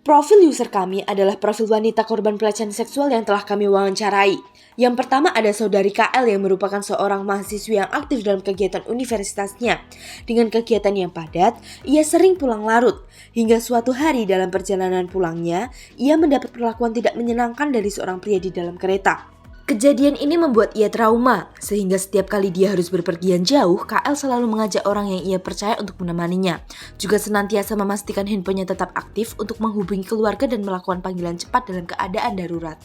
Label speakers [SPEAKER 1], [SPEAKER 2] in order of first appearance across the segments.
[SPEAKER 1] Profil user kami adalah profil wanita korban pelecehan seksual yang telah kami wawancarai. Yang pertama ada saudari KL yang merupakan seorang mahasiswi yang aktif dalam kegiatan universitasnya. Dengan kegiatan yang padat, ia sering pulang larut. Hingga suatu hari dalam perjalanan pulangnya, ia mendapat perlakuan tidak menyenangkan dari seorang pria di dalam kereta. Kejadian ini membuat ia trauma, sehingga setiap kali dia harus berpergian jauh, KL selalu mengajak orang yang ia percaya untuk menemaninya. Juga senantiasa memastikan handphonenya tetap aktif untuk menghubungi keluarga dan melakukan panggilan cepat dalam keadaan darurat.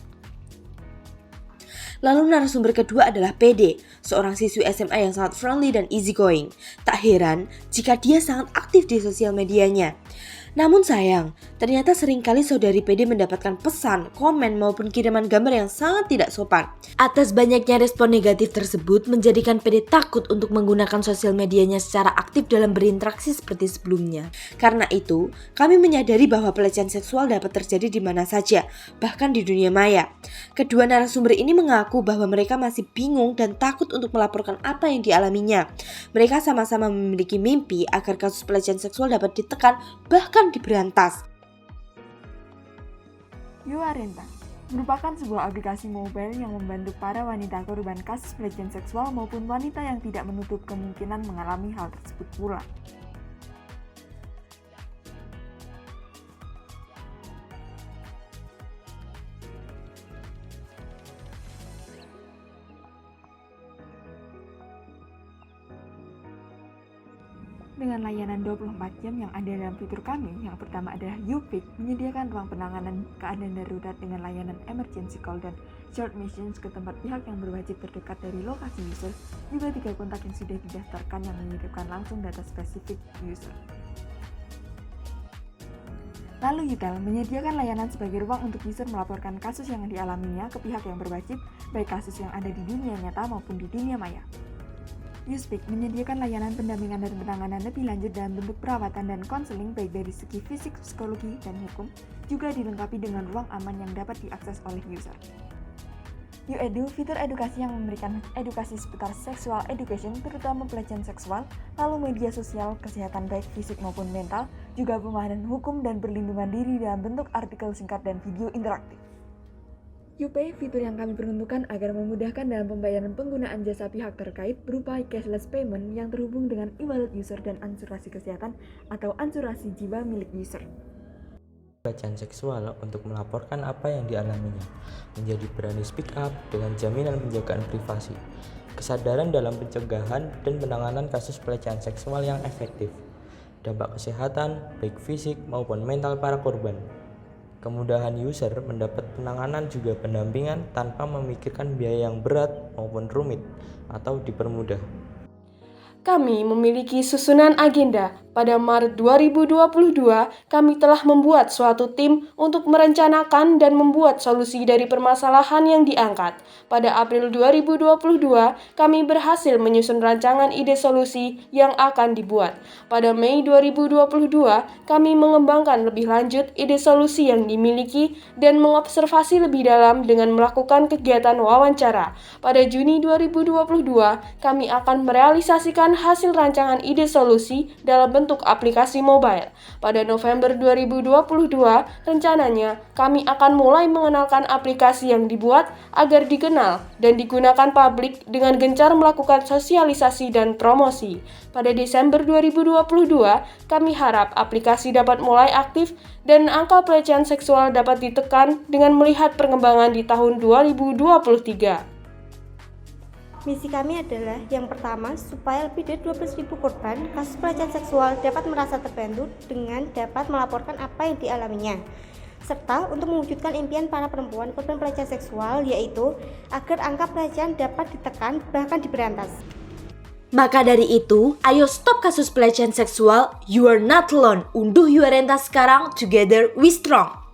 [SPEAKER 1] Lalu narasumber kedua adalah PD, seorang siswi SMA yang sangat friendly dan easygoing. Tak heran jika dia sangat aktif di sosial medianya. Namun sayang, ternyata seringkali saudari PD mendapatkan pesan, komen maupun kiriman gambar yang sangat tidak sopan. Atas banyaknya respon negatif tersebut menjadikan PD takut untuk menggunakan sosial medianya secara aktif dalam berinteraksi seperti sebelumnya. Karena itu, kami menyadari bahwa pelecehan seksual dapat terjadi di mana saja, bahkan di dunia maya. Kedua narasumber ini mengaku bahwa mereka masih bingung dan takut untuk melaporkan apa yang dialaminya. Mereka sama-sama memiliki mimpi agar kasus pelecehan seksual dapat ditekan, bahkan diberantas.
[SPEAKER 2] Yuarenta merupakan sebuah aplikasi mobile yang membantu para wanita korban kasus pelecehan seksual maupun wanita yang tidak menutup kemungkinan mengalami hal tersebut pula. Dengan layanan 24 jam yang ada dalam fitur kami, yang pertama adalah YouPick, menyediakan ruang penanganan keadaan darurat dengan layanan emergency call dan short missions ke tempat pihak yang berwajib terdekat dari lokasi user, juga 3 kontak yang sudah didaftarkan yang mengirimkan langsung data spesifik user. Lalu Yutel menyediakan layanan sebagai ruang untuk user melaporkan kasus yang dialaminya ke pihak yang berwajib, baik kasus yang ada di dunia nyata maupun di dunia maya. YouSpeak menyediakan layanan pendampingan dan penanganan lebih lanjut dalam bentuk perawatan dan konseling baik dari segi fisik, psikologi, dan hukum, juga dilengkapi dengan ruang aman yang dapat diakses oleh user. YouEdu, fitur edukasi yang memberikan edukasi seputar sexual education, terutama pelecehan seksual, lalu media sosial, kesehatan baik fisik maupun mental, juga pemahaman hukum dan perlindungan diri dalam bentuk artikel singkat dan video interaktif. YouPay, fitur yang kami peruntukkan agar memudahkan dalam pembayaran penggunaan jasa pihak terkait berupa cashless payment yang terhubung dengan e-wallet user dan asuransi kesehatan atau asuransi jiwa milik user.
[SPEAKER 3] Pelecehan seksual untuk melaporkan apa yang dialaminya, menjadi berani speak up dengan jaminan penjagaan privasi, kesadaran dalam pencegahan dan penanganan kasus pelecehan seksual yang efektif, dampak kesehatan baik fisik maupun mental para korban. Kemudahan user mendapat penanganan juga pendampingan tanpa memikirkan biaya yang berat maupun rumit atau dipermudah.
[SPEAKER 4] Kami memiliki susunan agenda. Pada Maret 2022, kami telah membuat suatu tim untuk merencanakan dan membuat solusi dari permasalahan yang diangkat. Pada April 2022, kami berhasil menyusun rancangan ide solusi yang akan dibuat. Pada Mei 2022, kami mengembangkan lebih lanjut ide solusi yang dimiliki dan mengobservasi lebih dalam dengan melakukan kegiatan wawancara. Pada Juni 2022, kami akan merealisasikan hasil rancangan ide solusi dalam bentuk aplikasi mobile. Pada November 2022, rencananya kami akan mulai mengenalkan aplikasi yang dibuat agar dikenal dan digunakan publik dengan gencar melakukan sosialisasi dan promosi. Pada Desember 2022, kami harap aplikasi dapat mulai aktif dan angka pelecehan seksual dapat ditekan dengan melihat perkembangan di tahun 2023.
[SPEAKER 5] Misi kami adalah yang pertama, supaya lebih dari 12.000 korban kasus pelecehan seksual dapat merasa terbantu dengan dapat melaporkan apa yang dialaminya, serta untuk mewujudkan impian para perempuan korban pelecehan seksual, yaitu agar angka pelecehan dapat ditekan bahkan diberantas.
[SPEAKER 1] Maka dari itu, ayo stop kasus pelecehan seksual. You are not alone. Unduh Yuarenta sekarang, together we strong.